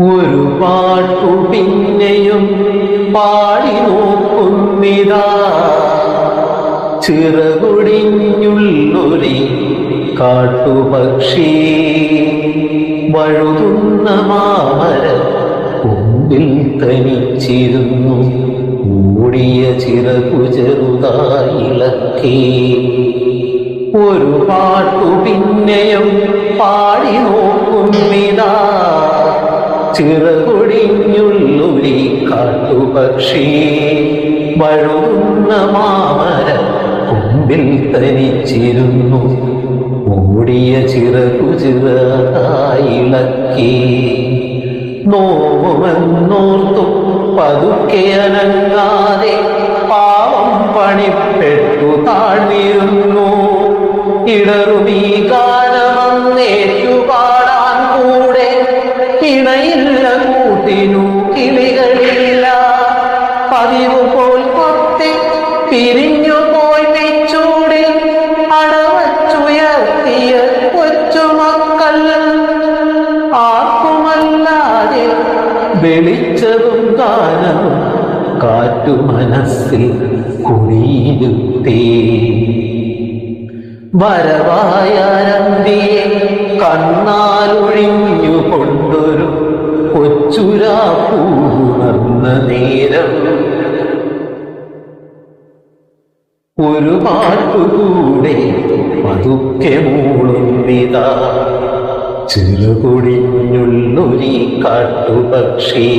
ഒരു പാട്ടു പിന്നെയും പാടി നോക്കുന്നിതാ, ചിറകുടിഞ്ഞുള്ളൊരി കാട്ടുപക്ഷി. വഴുതുന്ന മാമര കൊമ്പിൽ തനിച്ചിരുന്നു, ഓടിയ ചിറകു ചെറുതായിളക്കി. ഒരു പാട്ടു പിന്നെയും പാടി നോക്കുന്നിതാ, ചിറകൊടിഞ്ഞുള്ളൊരി കാട്ടുപക്ഷി. വഴുതുന്ന മാമര കൊമ്പിൽ തനിച്ചിരുന്നു, ഓടിയ ചിറകു ചെറുതായിളക്കി. നോവുമെന്നോർത്തു പതുക്കെ അനങ്ങാതെ പാവം പണിപ്പെട്ടു താഴ്ന്നിരുന്നു. ഇടറുമീ ഗാനമന്നേറ്റുപാടാൻ കൂടെ ഇണയില്ല, കൂട്ടിനു കിളികളില്ല. പതിവ് പോൽ കൊത്തി പിരിഞ്ഞു പോയി പിച്ചൂടിൽ അടവച്ചുയർത്തിയ കൊച്ചുമക്കൾ. ആർക്കുമല്ലാതെ വെളിച്ചതും ഗാനവും കാറ്റു മനസ്സിൽ കുടിയിരുത്തി. വരവായരന്തിയെ കണ്ണാലൊഴിഞ്ഞുകൊണ്ടൊരു കൊച്ചുരാപ്പൂർന്ന നേരം, ഒരു പാട്ടുകൂടെ പതുക്കെ മൂളുന്നിതാ, ചിറകൊടിഞ്ഞുള്ളൊരി കാട്ടുപക്ഷി.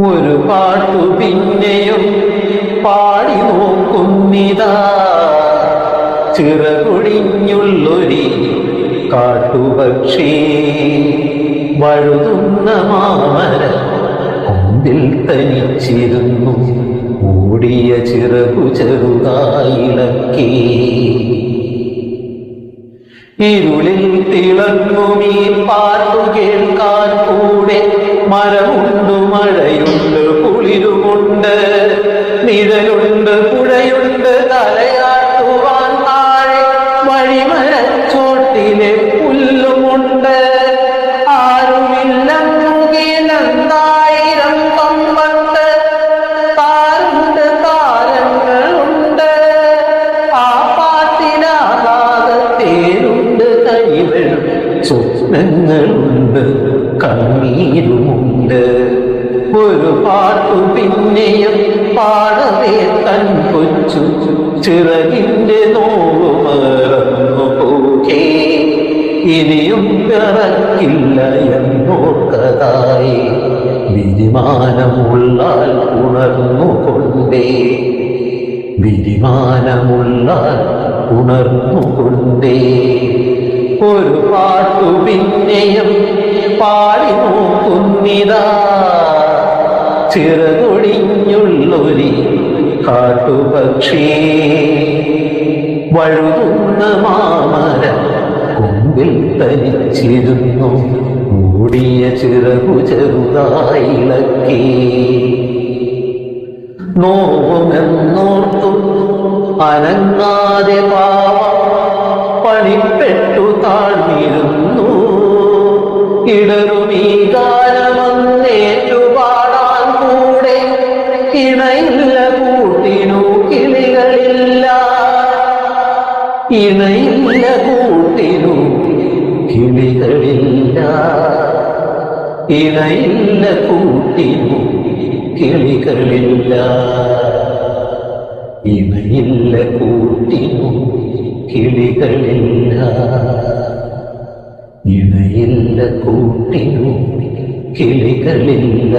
ഒരു പാട്ടു പിന്നെയും പാടി നോക്കുന്നിതാ, ചിറകൊടിഞ്ഞുള്ളൊരി കാട്ടുപക്ഷി. വഴുതുന്ന മാമര കൊമ്പിൽ തനിച്ചിരുന്നു, ഓടിയ ചിറകു ചെറുതായിളക്കി. ഇരുളിൽ തിളങ്ങുമീ പാട്ടു കേൾക്കാൻ കൂടെ മരമുണ്ട്, മഴയുണ്ട്, കുളിരുമുണ്ട്, നിഴലുണ്ട്, പുഴയുണ്ട്, തലയാട്ടുവാൻ താഴെ വഴിമരച്ചോട്ടിലെ പുല്ലുമുണ്ട്. ആരുമില്ലെന്നുകിലെന്തായിരം കൊമ്പത്ത് താരുണ്ട്, താരങ്ങളുണ്ട്. ആ പാട്ടിനാകാതേരുണ്ട്, കൈവഴും സ്വപ്നങ്ങളുണ്ട്, കണ്ണീരുമുണ്ട്. ഒരു പാട്ടു പിന്നെയും പാടവേ തൻ കൊച്ചു ചിറകിന്റെ നോവു മറന്നു പോകേ. ഇനിയും പിറക്കില്ല എന്നോർക്കതായി വിരിമാനമുള്ളാൽ ഉണർന്നുകൊണ്ടേ, വിരിമാനമുള്ളാൽ ഉണർന്നുകൊണ്ടേ. ഒരു പാട്ടു പിന്നെയും പാടി നോക്കുന്നിതാ, ചിറകൊടിഞ്ഞുള്ളൊരി കാട്ടുപക്ഷി. വഴുതുന്ന മാമര കൊമ്പിൽ തനിച്ചിരുന്നു, ഓടിയ ചിറകു ചെറുതായിളക്കി. നോവുമെന്നോർത്തു അനങ്ങാതെ പാവം പണിപ്പെട്ടു താഴ്ന്നിരുന്നു. ഇടറുമീ ഗാനമന്നേറ്റുപാടാൻ കൂടെ ഇണയില്ല, കൂട്ടിനു കിളികളില്ല. ഇണയില്ല, കൂട്ടിനു കിളികളില്ല. ഇണയില്ല, കൂട്ടിനു കിളികളില്ല. ഇണയില്ല, കൂട്ടിനു കിളികളില്ല. ഇണയില്ല, കൂട്ടിനു കിളികളില്ല.